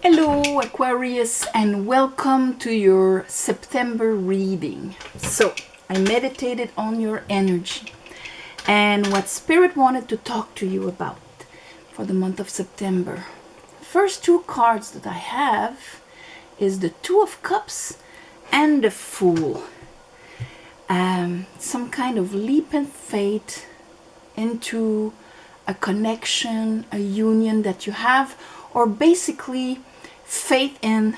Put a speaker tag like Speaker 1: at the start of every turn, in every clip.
Speaker 1: Hello Aquarius, and welcome to your September reading. So I meditated on your energy and what Spirit wanted to talk to you about for the month of September. First two cards that I have is the Two of Cups and the Fool. Some kind of leap in faith into a connection, a union that you have, or basically faith in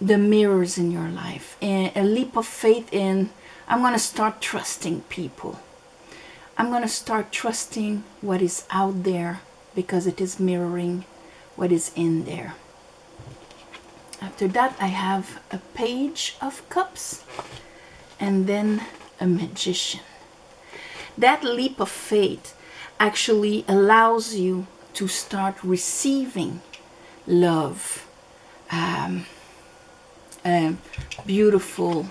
Speaker 1: the mirrors in your life, a leap of faith in, I'm going to start trusting people. I'm going to start trusting what is out there because it is mirroring what is in there. After that, I have a Page of Cups and then a Magician. That leap of faith actually allows you to start receiving love, a beautiful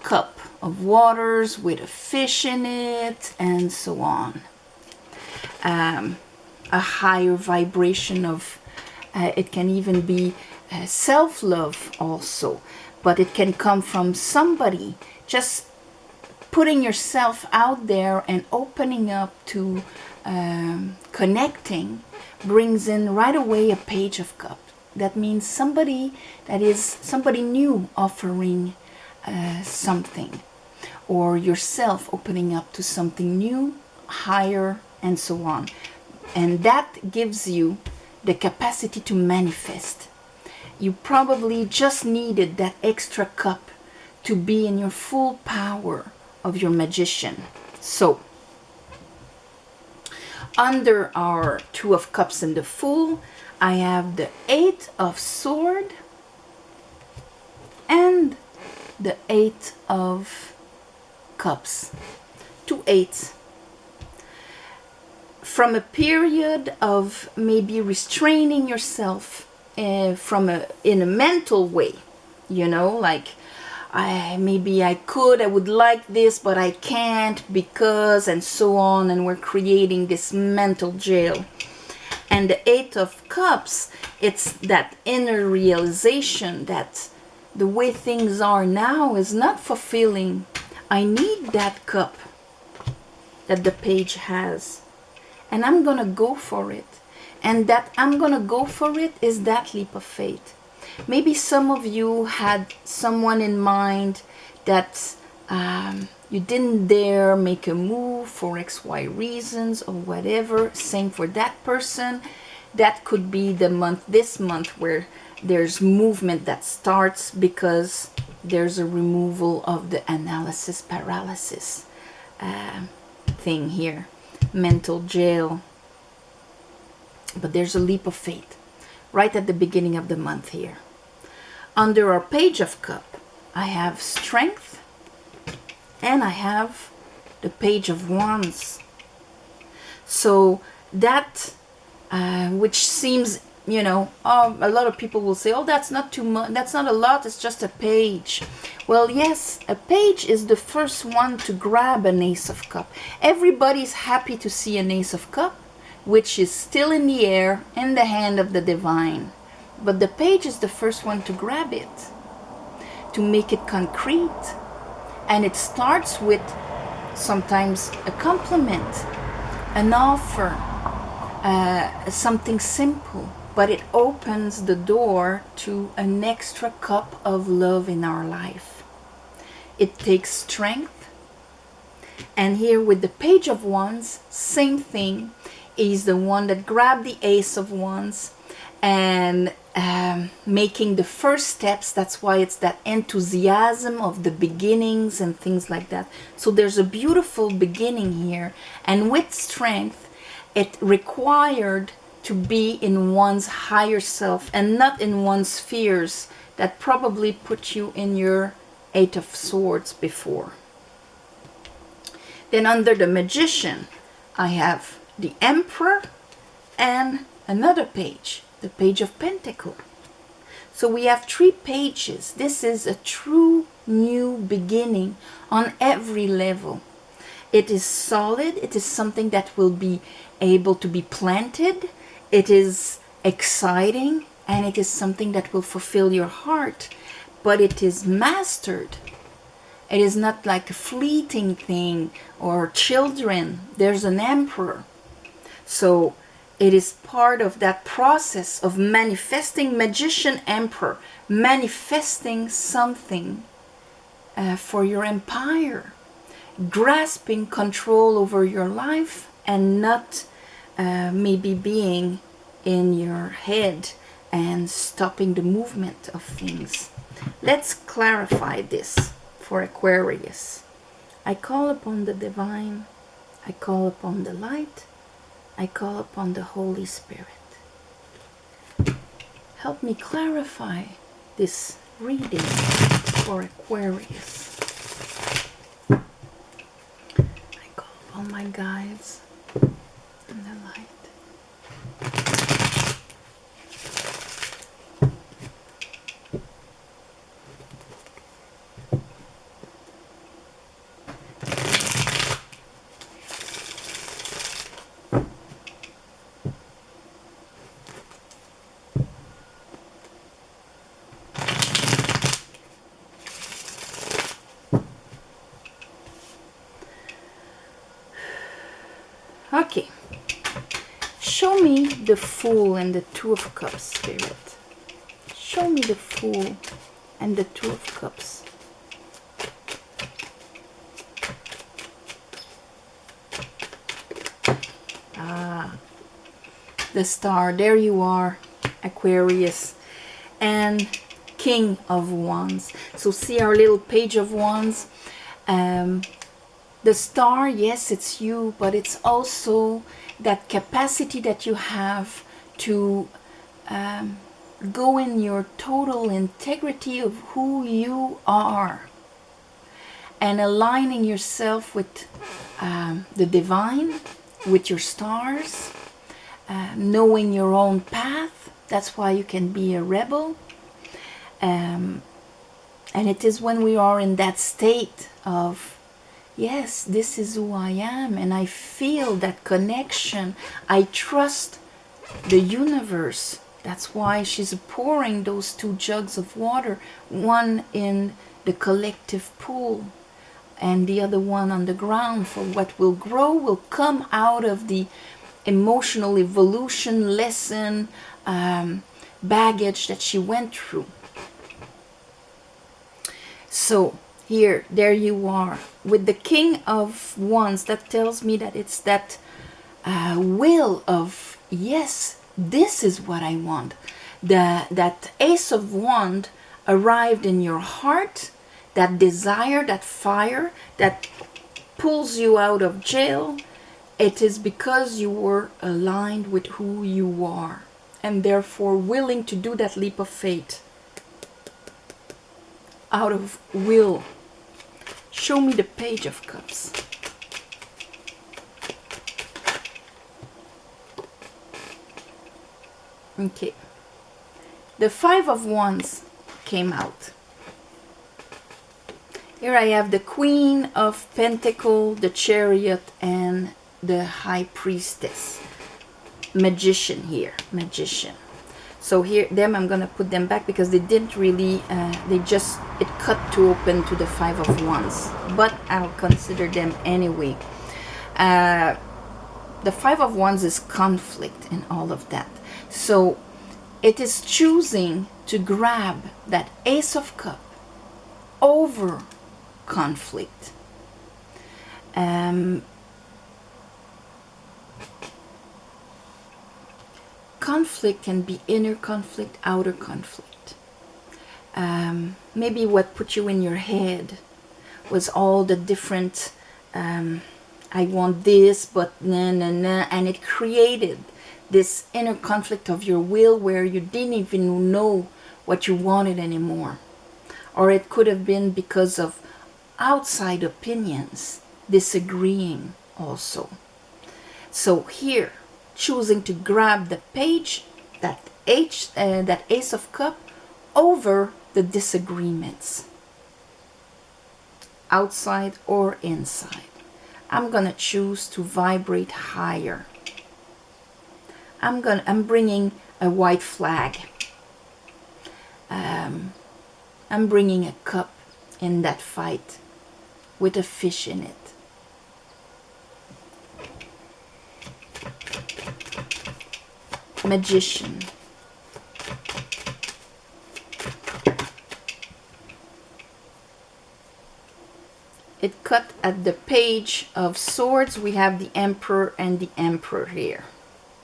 Speaker 1: cup of waters with a fish in it and so on. A higher vibration of, it can even be self-love also, but it can come from somebody just putting yourself out there and opening up to connecting brings in right away a Page of Cups. That means somebody new offering something, or yourself opening up to something new, higher, and so on. And that gives you the capacity to manifest. You probably just needed that extra cup to be in your full power of your Magician. So, under our Two of Cups and the Fool, I have the Eight of Swords and the Eight of Cups. Two eights. From a period of maybe restraining yourself in a mental way, you know, like I would like this, but I can't because, and so on, and we're creating this mental jail. And the Eight of Cups, it's that inner realization that the way things are now is not fulfilling. I need that cup that the Page has, and I'm gonna go for it. And that I'm gonna go for it is that leap of faith. Maybe some of you had someone in mind that you didn't dare make a move for XY reasons or whatever. Same for that person. That could be this month where there's movement that starts because there's a removal of the analysis paralysis thing here. Mental jail. But there's a leap of faith right at the beginning of the month here. Under our Page of Cups, I have Strength and I have the Page of Wands. So that, which seems, you know, a lot of people will say, oh, that's not too much, that's not a lot, it's just a page. Well, yes, a page is the first one to grab an Ace of Cups. Everybody's happy to see an Ace of Cups, which is still in the air, in the hand of the divine. But the Page is the first one to grab it, to make it concrete. And it starts with sometimes a compliment, an offer, something simple. But it opens the door to an extra cup of love in our life. It takes strength. And here with the Page of Wands, same thing. Is the one that grabbed the Ace of Wands and making the first steps. That's why it's that enthusiasm of the beginnings and things like that. So there's a beautiful beginning here. And with strength, it required to be in one's higher self and not in one's fears that probably put you in your Eight of Swords before. Then under the Magician, I have the Emperor and another page, the Page of Pentacles. So we have three pages. This is a true new beginning on every level. It is solid. It is something that will be able to be planted. It is exciting. and it is something that will fulfill your heart, but it is mastered. It is not like a fleeting thing or children. There's an emperor. So it is part of that process of manifesting, magician emperor, manifesting something for your empire, grasping control over your life and not maybe being in your head and stopping the movement of things. Let's clarify this for Aquarius. I call upon the divine, I call upon the light, I call upon the Holy Spirit. Help me clarify this reading for Aquarius. I call upon my guides and the light. Okay, show me the Fool and the Two of Cups, Spirit. Show me the Fool and the Two of Cups. Ah, the Star, there you are, Aquarius, and King of Wands. So see our little Page of Wands. The Star, yes, it's you, but it's also that capacity that you have to go in your total integrity of who you are and aligning yourself with the divine, with your stars, knowing your own path. That's why you can be a rebel. And it is when we are in that state of, yes, this is who I am, and I feel that connection. I trust the universe. That's why she's pouring those 2 jugs of water, one in the collective pool and the other one on the ground, for what will grow will come out of the emotional evolution lesson, baggage that she went through. So here, there you are with the King of Wands. That tells me that it's that will of, yes, this is what I want. That Ace of Wands arrived in your heart, that desire, that fire that pulls you out of jail. It is because you were aligned with who you are and therefore willing to do that leap of faith out of will. Show me the Page of Cups. Okay. The 5 of Wands came out. Here I have the Queen of Pentacles, the Chariot, and the High Priestess. Magician here. Magician. So here, them, I'm going to put them back because they didn't really, it cut too open to the 5 of Wands. But I'll consider them anyway. The 5 of Wands is conflict and all of that. So it is choosing to grab that Ace of Cups over conflict. Conflict can be inner conflict, outer conflict. Maybe what put you in your head was all the different, I want this, but nah, nah, nah, and it created this inner conflict of your will where you didn't even know what you wanted anymore. Or it could have been because of outside opinions, disagreeing also. So here, choosing to grab the page, that Ace of Cups, over the disagreements, outside or inside. I'm gonna choose to vibrate higher. I'm bringing a white flag. I'm bringing a cup in that fight with a fish in it. Magician. It cut at the Page of Swords. We have the Emperor and the Emperor here.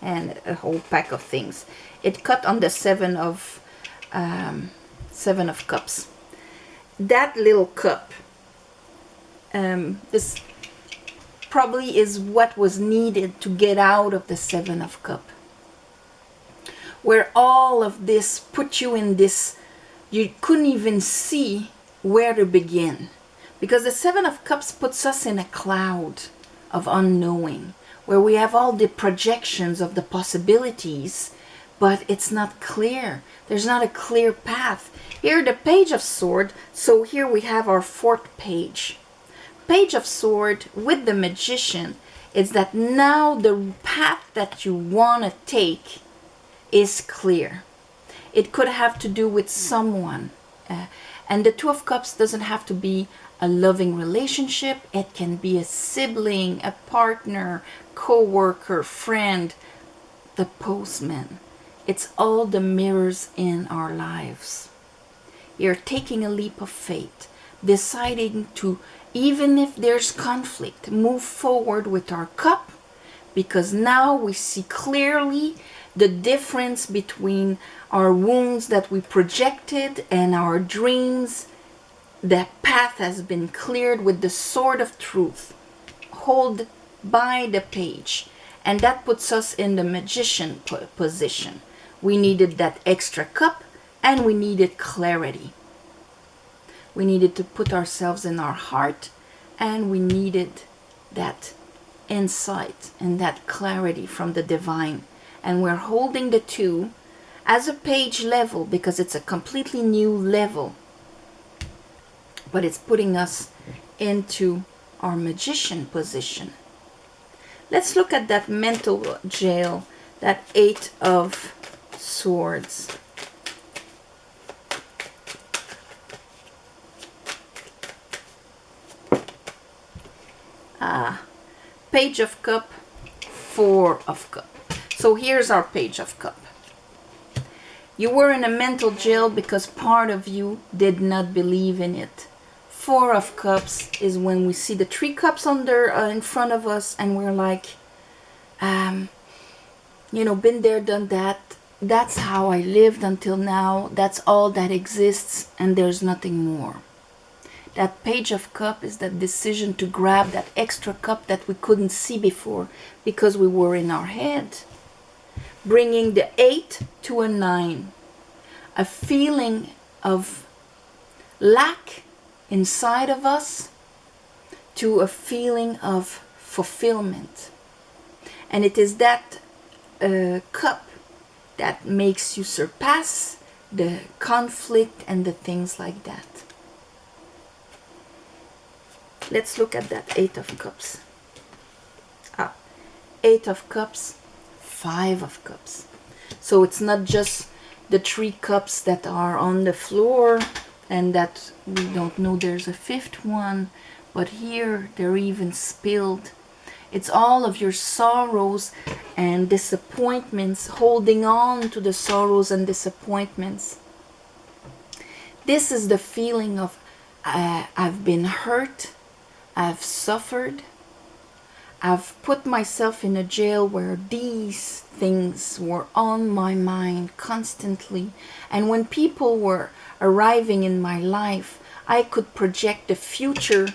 Speaker 1: And a whole pack of things. It cut on the Seven of Cups. That little cup, this probably is what was needed to get out of the Seven of Cups. Where all of this put you in this, you couldn't even see where to begin. Because the Seven of Cups puts us in a cloud of unknowing, where we have all the projections of the possibilities, but it's not clear. There's not a clear path. Here, the Page of Sword, so here we have our fourth page. Page of Sword with the Magician is that now the path that you want to take is clear. It could have to do with someone. And the Two of Cups doesn't have to be a loving relationship. It can be a sibling, a partner, co-worker, friend, the postman. It's all the mirrors in our lives. You're taking a leap of faith, deciding to, even if there's conflict, move forward with our cup, because now we see clearly the difference between our wounds that we projected and our dreams. That path has been cleared with the Sword of Truth, hold by the page, and that puts us in the Magician position. We needed that extra cup, and we needed clarity. We needed to put ourselves in our heart, and we needed that insight and that clarity from the divine. And we're holding the two as a page level because it's a completely new level. But it's putting us into our Magician position. Let's look at that mental jail, that Eight of Swords. Page of Cup, Four of Cup. So here's our Page of Cup. You were in a mental jail because part of you did not believe in it. Four of Cups is when we see the three cups in front of us and we're like, you know, been there, done that. That's how I lived until now. That's all that exists and there's nothing more. That Page of Cup is that decision to grab that extra cup that we couldn't see before because we were in our head. Bringing the 8 to a 9. A feeling of lack inside of us to a feeling of fulfillment. And it is that cup that makes you surpass the conflict and the things like that. Let's look at that Eight of Cups. Eight of Cups, Five of Cups. So it's not just the three cups that are on the floor and that we don't know there's a fifth one, but here they're even spilled. It's all of your sorrows and disappointments, holding on to the sorrows and disappointments. This is the feeling of I've been hurt, I've suffered, I've put myself in a jail where these things were on my mind constantly. And when people were arriving in my life, I could project the future,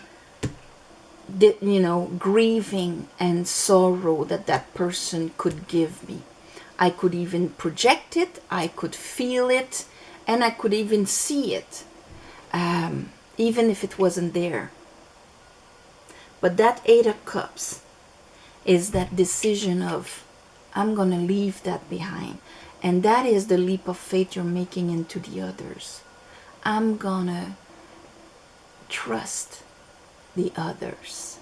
Speaker 1: you know, grieving and sorrow that that person could give me. I could even project it, I could feel it, and I could even see it, even if it wasn't there. But that Eight of Cups is that decision of, I'm going to leave that behind. And that is the leap of faith you're making into the others. I'm going to trust the others.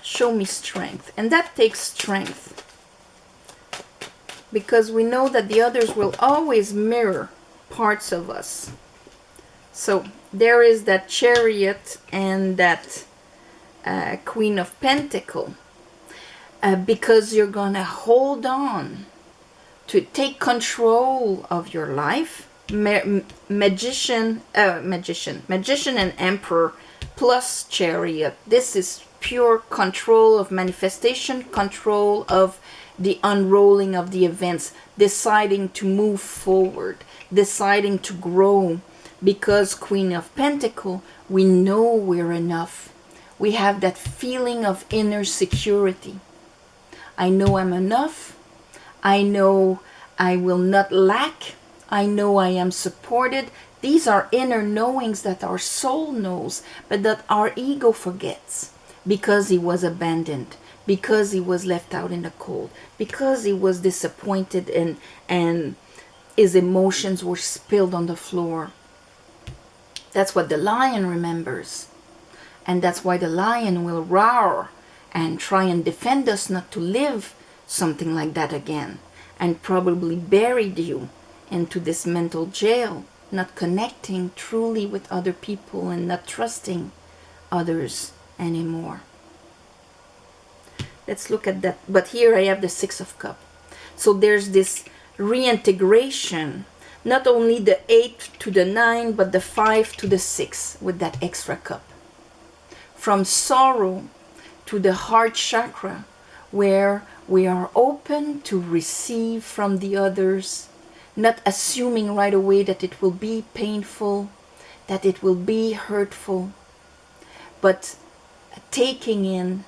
Speaker 1: Show me strength. And that takes strength. because we know that the others will always mirror parts of us. So there is that Chariot and that Queen of Pentacles, because you're gonna hold on to take control of your life. Magician and Emperor plus Chariot. This is pure control of manifestation, control of the unrolling of the events, deciding to move forward, deciding to grow. Because Queen of Pentacles, we know we're enough. We have that feeling of inner security. I know I'm enough. I know I will not lack. I know I am supported. These are inner knowings that our soul knows, but that our ego forgets, because he was abandoned, because he was left out in the cold, because he was disappointed, and his emotions were spilled on the floor. That's what the lion remembers. And that's why the lion will roar and try and defend us not to live something like that again, and probably buried you into this mental jail, not connecting truly with other people and not trusting others anymore. Let's look at that. But here I have the Six of Cups. So there's this reintegration, not only the 8 to the 9, but the 5 to the 6 with that extra cup. From sorrow to the heart chakra, where we are open to receive from the others, not assuming right away that it will be painful, that it will be hurtful, but taking in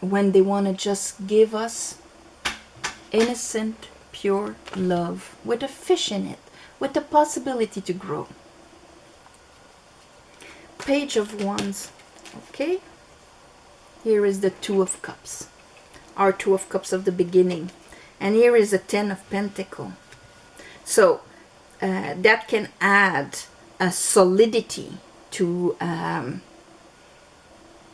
Speaker 1: when they want to just give us innocent, pure love with a fish in it, with the possibility to grow. Page of Wands. Okay, here is the Two of Cups, our Two of Cups of the beginning, and here is a Ten of Pentacles. So that can add a solidity to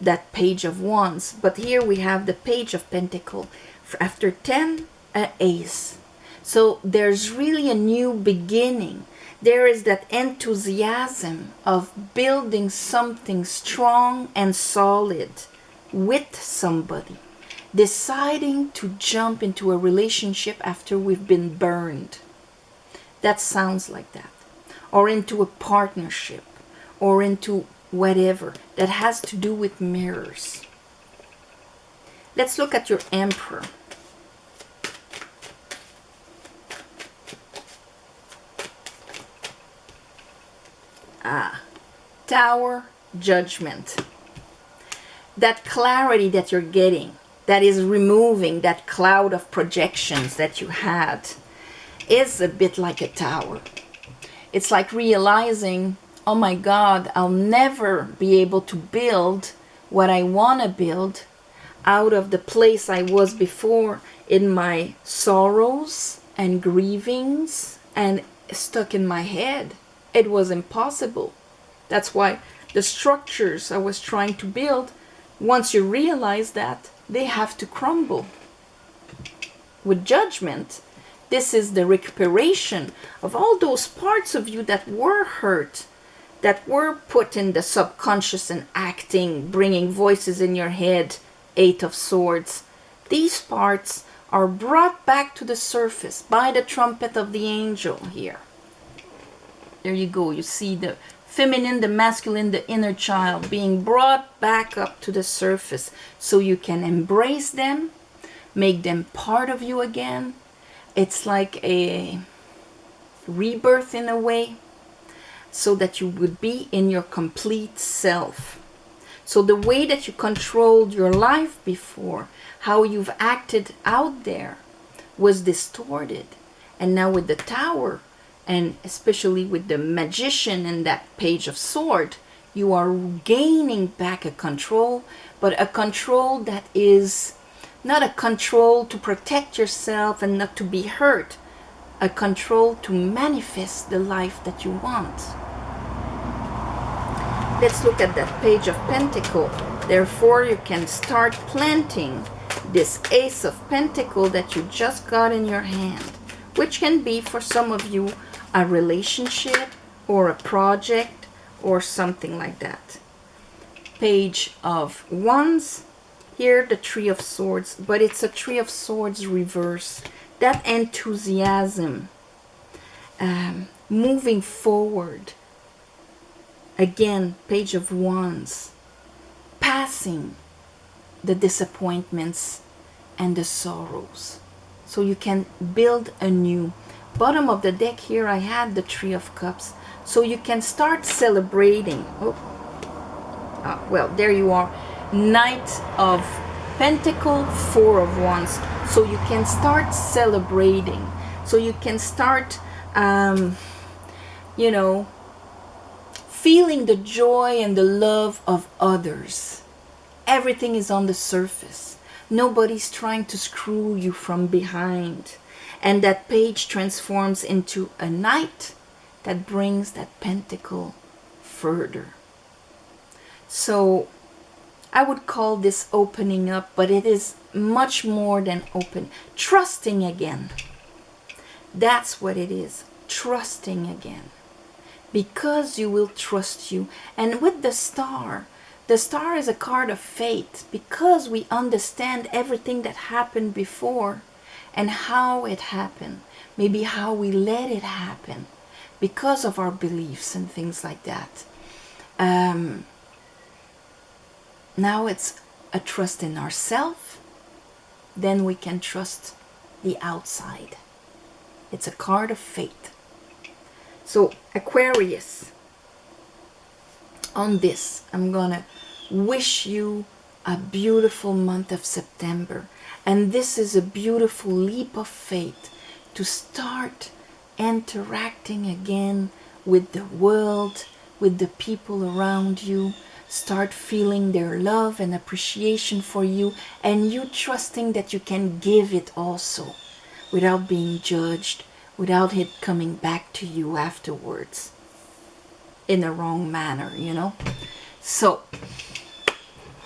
Speaker 1: that Page of Wands. But here we have the Page of Pentacles. After 10, an Ace. So there's really a new beginning. There is that enthusiasm of building something strong and solid with somebody. Deciding to jump into a relationship after we've been burned. That sounds like that. Or into a partnership. Or into whatever that has to do with mirrors. Let's look at your Emperor. Tower, Judgment. That clarity that you're getting, that is removing that cloud of projections that you had, is a bit like a tower. It's like realizing, oh my God, I'll never be able to build what I want to build out of the place I was before, in my sorrows and grievings and stuck in my head. It was impossible. That's why the structures I was trying to build, once you realize that, they have to crumble. With Judgment, this is the recuperation of all those parts of you that were hurt, that were put in the subconscious and acting, bringing voices in your head. Eight of Swords. These parts are brought back to the surface by the trumpet of the angel here. There you go. You see the feminine, the masculine, the inner child being brought back up to the surface so you can embrace them, make them part of you again. It's like a rebirth in a way, so that you would be in your complete self. So the way that you controlled your life before, how you've acted out there, was distorted. And now with the Tower, and especially with the Magician and that Page of Swords, you are gaining back a control, but a control that is not a control to protect yourself and not to be hurt, a control to manifest the life that you want. Let's look at that Page of Pentacles. Therefore, you can start planting this Ace of Pentacles that you just got in your hand, which can be for some of you a relationship or a project or something like that. Page of Wands. Here the Three of Swords, but it's a Three of Swords reverse. That enthusiasm, moving forward. Again, Page of Wands, passing the disappointments and the sorrows, so you can build anew. Bottom of the deck here I had the Three of Cups, so you can start celebrating. Well, there you are, Knight of Pentacles, Four of Wands, so you can start celebrating, so you can start you know, feeling the joy and the love of others. Everything is on the surface. Nobody's trying to screw you from behind. And that page transforms into a knight that brings that pentacle further. So I would call this opening up, but it is much more than open. Trusting again. That's what it is. Trusting again. Because you will trust you. And with the star is a card of fate, because we understand everything that happened before and how it happened, maybe how we let it happen because of our beliefs and things like that. Now it's a trust in ourselves, then we can trust the outside. It's a card of fate. So Aquarius, on this, I'm gonna wish you a beautiful month of September. And this is a beautiful leap of faith to start interacting again with the world, with the people around you. Start feeling their love and appreciation for you, and you trusting that you can give it also without being judged, without it coming back to you afterwards in the wrong manner, you know. So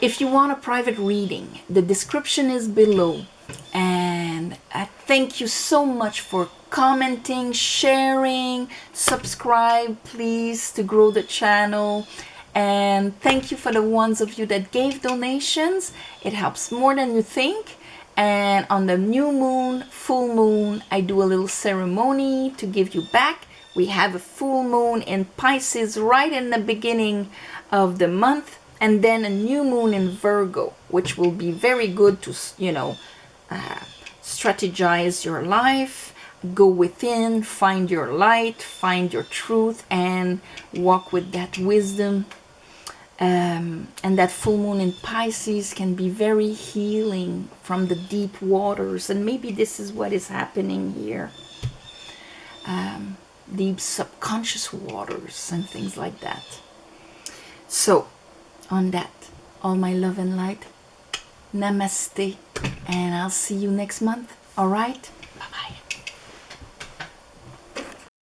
Speaker 1: if you want a private reading, the description is below. And I thank you so much for commenting, sharing, subscribe please to grow the channel. And thank you for the ones of you that gave donations. It helps more than you think. And on the new moon, full moon, I do a little ceremony to give you back. We have a full moon in Pisces right in the beginning of the month, and then a new moon in Virgo, which will be very good to, you know, strategize your life, go within, find your light, find your truth, and walk with that wisdom. And that full moon in Pisces can be very healing from the deep waters, and maybe this is what is happening here. Deep subconscious waters and things like that. So on that, all my love and light, namaste, and I'll see you next month. All right.